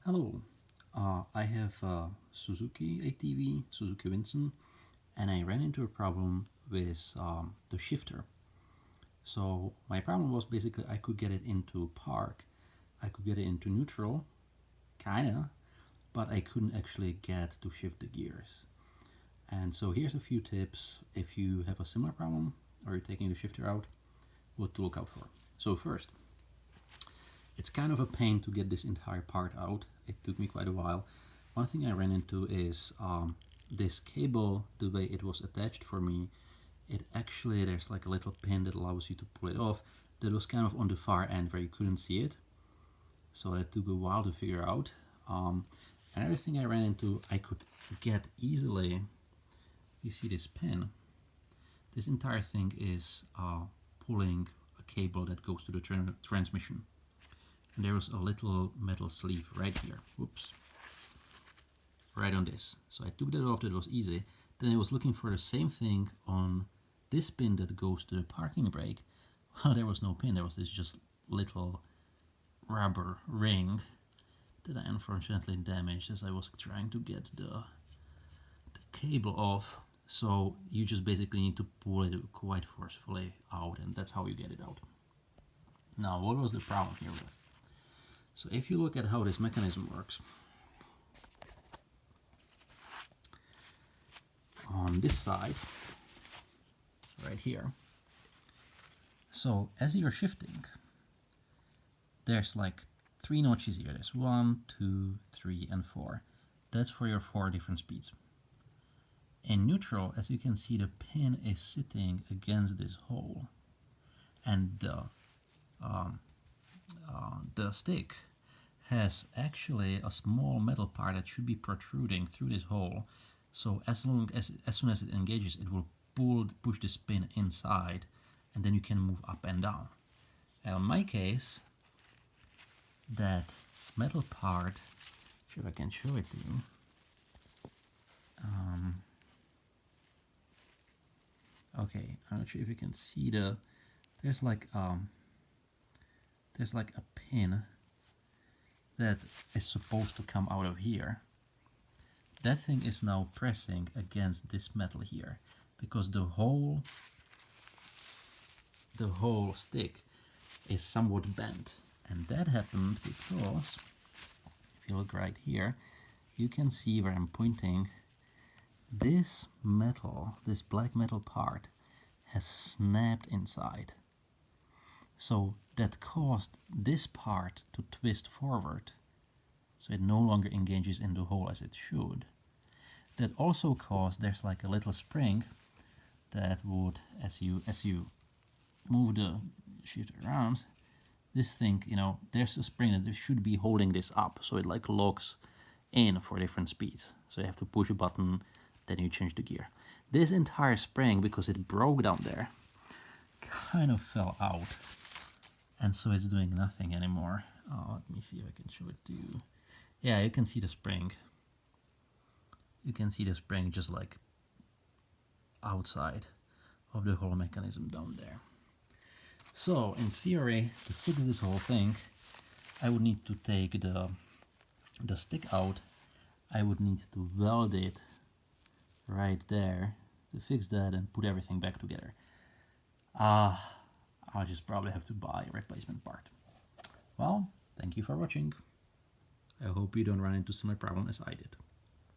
Hello, I have a Suzuki ATV, Suzuki Vinson, and I ran into a problem with the shifter. So my problem was basically I could get it into park, I could get it into neutral, kinda, but I couldn't actually get to shift the gears. And so here's a few tips if you have a similar problem or you're taking the shifter out, what to look out for. So first, it's kind of a pain to get this entire part out. It took me quite a while. One thing I ran into is this cable, the way it was attached for me, it actually, there's like a little pin that allows you to pull it off. That was kind of on the far end where you couldn't see it. So it took a while to figure out. Another thing I ran into, I could get easily, you see this pin, this entire thing is pulling a cable that goes to the transmission. And there was a little metal sleeve right here. Whoops. Right on this. So I took that off, that was easy. Then I was looking for the same thing on this pin that goes to the parking brake. Well, there was no pin, there was this just little rubber ring that I unfortunately damaged as I was trying to get the cable off. So you just basically need to pull it quite forcefully out, and that's how you get it out. Now, what was the problem here with it? So if you look at how this mechanism works, on this side, right here, so as you're shifting, there's like 3 notches here. There's 1, 2, 3, and 4. That's for your 4 different speeds. In neutral, as you can see, the pin is sitting against this hole, and the stick has actually a small metal part that should be protruding through this hole. So as soon as it engages, it will push this pin inside, and then you can move up and down. And in my case, that metal part, see if I can show it to you. Okay, I'm not sure if you can see there's like a pin that is supposed to come out of here. That thing is now pressing against this metal here because the whole stick is somewhat bent, and that happened because if you look right here, you can see where I'm pointing. This metal, this black metal part, has snapped inside. So that caused this part to twist forward, so it no longer engages in the hole as it should. That also caused, there's like a little spring that would, as you move the shifter around, this thing, there's a spring that should be holding this up, so it like locks in for different speeds. So you have to push a button, then you change the gear. This entire spring, because it broke down there, kind of fell out, and so it's doing nothing anymore. Let me see if I can show it to you. Yeah, you can see the spring. You can see the spring just like outside of the whole mechanism down there. So in theory, to fix this whole thing, I would need to take the stick out. I would need to weld it right there to fix that and put everything back together. I'll just probably have to buy a replacement part. Well, thank you for watching. I hope you don't run into similar problem as I did.